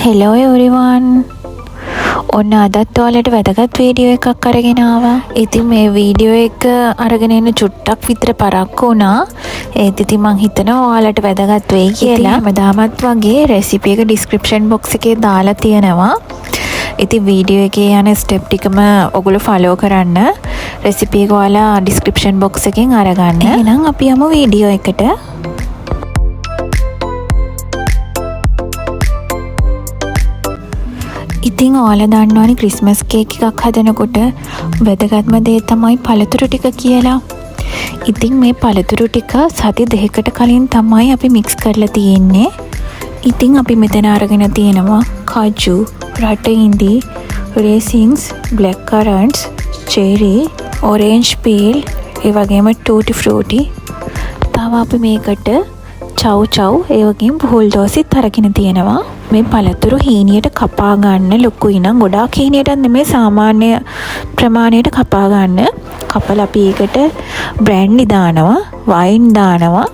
Hello everyone. ඔන්න අදත් ඔයාලට වැදගත් වීඩියෝ එකක් අරගෙන ආවා. ඉතින් මේ වීඩියෝ එක අරගෙන එන්න චුට්ටක් විතර පරක්කු වුණා. ඒත් ඉතින් මං හිතනවා ඔයාලට වැදගත් වෙයි කියලා. හැමදාමත් වගේ රෙසිපි එක ඩිස්ක්‍රිප්ෂන් බොක්ස් එකේ දාලා තියෙනවා. ඉතින් වීඩියෝ එකේ යන ස්ටෙප් ටිකම ඔයගොල්ලෝ ෆලෝ කරන්න. රෙසිපි එක ඔයාලා ඩිස්ක්‍රිප්ෂන් බොක්ස් එකෙන් අරගන්න. එහෙනම් අපි යමු වීඩියෝ එකට. ඉතින් ඔයාලා දන්නවනේ ක්‍රිස්මස් කේක් එකක් හදනකොට වැදගත්ම දේ තමයි පළතුරු ටික කියලා. ඉතින් මේ පළතුරු ටික සති දෙකකට කලින් තමයි අපි මික්ස් කරලා තියෙන්නේ. ඉතින් අපි මෙතන අරගෙන තියෙනවා කාජු, රට ඉඳි, රේසින්ස්, black currents, cherry, orange peel, ඒ වගේම ටූටි ෆ්‍රූටි. තව අපි මේකට චව් චව් ඒ වගේම බුල්ඩෝසිත් අරගෙන තියෙනවා. මේ පළතුරු හීනියට කපා ගන්න ලොකුයි නම් ගොඩාක් හීනියට නෙමෙයි සාමාන්‍ය ප්‍රමාණයට කපා ගන්න. කපලා අපි ඒකට බ්‍රෑන්ඩි දානවා, වයින් දානවා.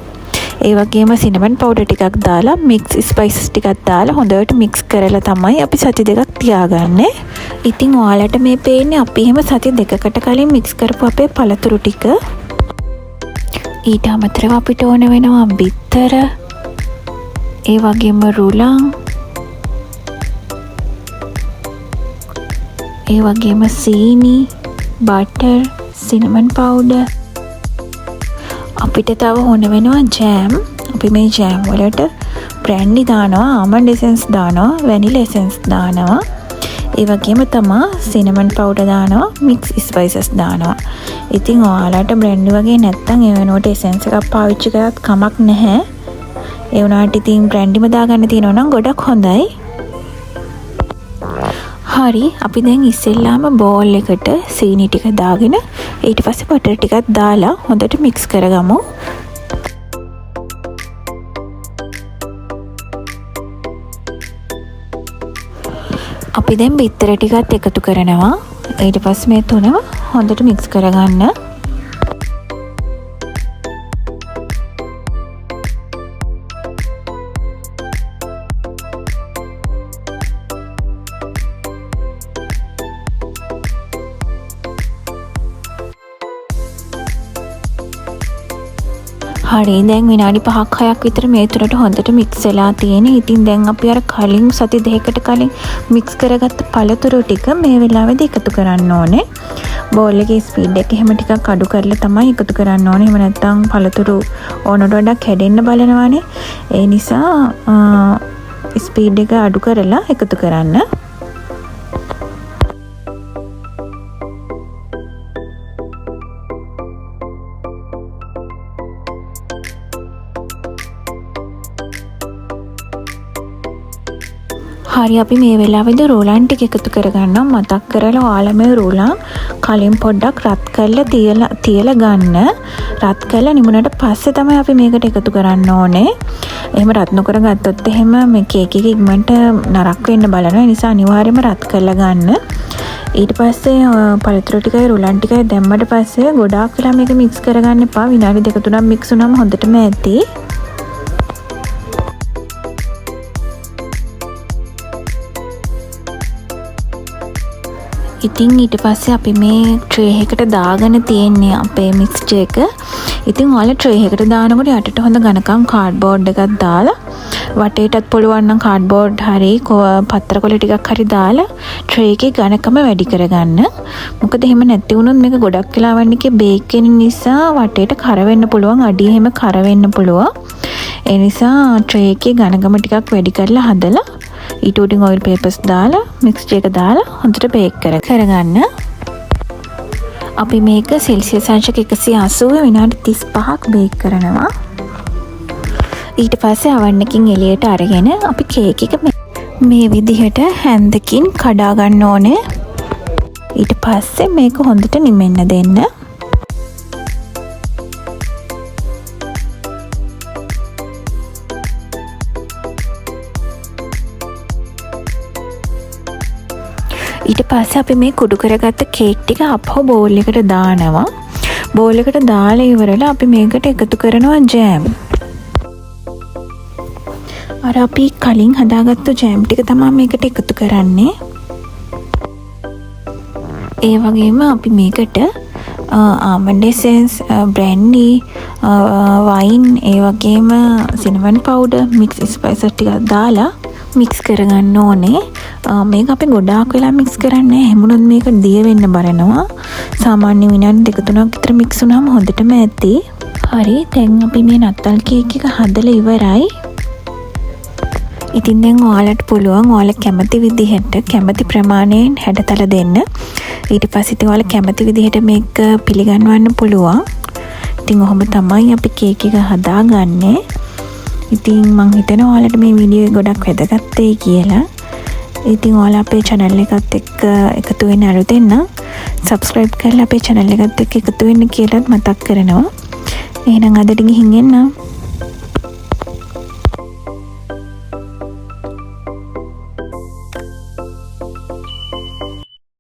ඒ වගේම සිනමන් පවුඩර් ටිකක් දාලා මික්ස් ස්පයිසස් ටිකක් දාලා හොඳට මික්ස් කරලා තමයි අපි සති දෙකක් තියාගන්නේ. ඉතින් ඔයාලට මේ පේන්නේ අපි එහෙම සති දෙකකට කලින් මික්ස් කරපු අපේ පළතුරු ටික. ඊට අමතරව අපිට ඕන වෙනවා බිත්තර, ඒ වගේම රුලන්, ඒ වගේම සීනි, බටර්, සිනමන් පවුඩර්. අපිට තව ඕන වෙනවා ජෑම්. අපි මේ ජෑම් වලට බ්‍රෑන්ඩි දානවා, ආමන්ඩ් එසෙන්ස් දානවා, වැනිලා එසෙන්ස් දානවා. ඒ වගේම තමයි සිනමන් පවුඩර් දානවා, මික්ස් ස්පයිසස් දානවා. ඉතින් ඔයාලට බ්‍රෑන්ඩි වගේ නැත්තම් ඒ වෙනුවට එසෙන්ස් එකක් පාවිච්චි කරත් කමක් නැහැ. ඒ වුණාට ඉතින් බ්‍රෑන්ඩිම දාගන්න තියෙනවා නම් ගොඩක් හොඳයි. හරි, අපි දැන් ඉස්සෙල්ලාම බෝල් එකට සීනි ටික දාගෙන ඊට පස්සේ බටර් ටිකක් දාලා හොඳට මික්ස් කරගමු. අපි දැන් බිත්තර ටිකත් එකතු කරනවා. ඊට පස්සේ මේ තුනම හොඳට මික්ස් කරගන්න. හරි, දැන් විනාඩි 5-6ක් විතර මේ තුනට හොඳට මික්ස් වෙලා තියෙන. ඉතින් දැන් අපි අර කලින් සති දෙකකට කලින් මික්ස් කරගත්ත පළතුරු ටික මේ වෙලාවේදී එකතු කරන්න ඕනේ. බෝල් එකේ ස්පීඩ් එක එහෙම ටිකක් අඩු කරලා තමයි එකතු කරන්න ඕනේ. එහෙම නැත්නම් පළතුරු ඕනට වඩා කැඩෙන්න බලනවානේ. ඒ නිසා ස්පීඩ් එක අඩු කරලා එකතු කරන්න. හරි, අපි මේ වෙලාවේදී රෝලන් ටික එකතු කරගන්නවා. මතක් කරලා ඔයාලා මේ රෝලන් කලින් පොඩ්ඩක් රත් කරලා තියලා ගන්න. රත් කරලා නිමුණට පස්සේ තමයි අපි මේකට එකතු කරන්න ඕනේ. එහෙම රත් නොකර ගත්තොත් එහෙම මේ කේක් එකේ ඉක්මනට නරක් වෙන්න බලනවා. ඒ නිසා අනිවාර්යයෙන්ම රත් කරලා ගන්න. ඊට පස්සේ පළතුරු ටිකයි රෝලන් ටිකයි දැම්මට පස්සේ ගොඩාක් වෙලා මේක මික්ස් කරගන්න එපා. විනාඩි 2-3ක් මික්ස් වුණාම හොඳටම ඇති. ඉතින් ඊට පස්සේ අපි මේ ට්‍රේ එකකට දාගෙන තියෙන්නේ අපේ මික්ස්චර් එක. ඉතින් ඔයාලා ට්‍රේ එකකට දානකොට යටට හොඳ ඝනකම් කාඩ්බෝඩ් එකක් දාලා වටේටත් පුළුවන් නම් කාඩ්බෝඩ් හරි පත්‍ර කොළ ටිකක් හරි දාලා ට්‍රේ එකේ ඝනකම වැඩි කරගන්න. මොකද එහෙම නැති වුණොත් මේක ගොඩක් වෙලාවන් එකේ බේක් වෙන නිසා වටේට කර වෙන්න පුළුවන්, අඩිය එහෙම කර වෙන්න පුළුවන්. ඒ නිසා ට්‍රේ එකේ ඝනකම ටිකක් වැඩි කරලා හදලා ඊට උඩින් ඔයිල් පේපර්ස් දාලා මික්ස්චර් එක දාලා හොඳට බේක් කරගන්න. අපි මේක සෙල්සියස් අංශක 180 විනාඩි 35ක් බේක් කරනවා. ඊට පස්සේ oven එකකින් එළියට අරගෙන අපි කේක් එක මේ විදිහට හැන්දකින් කඩා ගන්න ඕනේ. ඊට පස්සේ මේක හොඳට නිමෙන්න දෙන්න. ඊට පස්සේ අපි මේ කුඩු කරගත්ත කේක් ටික අපහු බෝල් එකට දානවා. බෝල් එකට දාලා ඉවරලා අපි මේකට එකතු කරනවා ජෑම්. අර අපි කලින් හදාගත්තු ජෑම් ටික තමයි මේකට එකතු කරන්නේ. ඒ වගේම අපි මේකට ආමන්ඩ් එසෙන්ස්, බ්‍රැන්ඩි, වයින්, ඒ වගේම සිනමන් පවුඩර්, මික්ස් ස්පයිසස් ටිකක් දාලා මික්ස් කරගන්න ඕනේ. මේක අපි ගොඩාක් වෙලා මික්ස් කරන්නේ. හැමුණොත් මේක දිය වෙන්න බලනවා. සාමාන්‍ය විනාඩි 2-3ක් විතර මික්ස් වුණාම හොඳටම ඇති. හරි, දැන් අපි මේ නත්තල් කේක් එක හදලා ඉවරයි. ඉතින් දැන් ඔයාලට පුළුවන් ඔයාලා කැමති විදිහට කැමති ප්‍රමාණයෙන් හැඩතල දෙන්න. ඊට පස්සේ ඉතින් ඔයාලා කැමති විදිහට මේක පිළිගන්වන්න පුළුවන්. ඉතින් ඔහොම තමයි අපි කේක් එක හදාගන්නේ. ඉතින් මං හිතනවා ඔයාලට මේ වීඩියෝ එක ගොඩක් වැදගත් වෙයි කියලා. ඉතින් ඔයාලා අපේ channel එකත් එක්ක එකතු වෙන්න අලුතෙන් නම් subscribe කරලා අපේ channel එකත් එක්ක එකතු වෙන්න කියලාත් මතක් කරනවා. එහෙනම් අදට ගිහින් එන්නම්.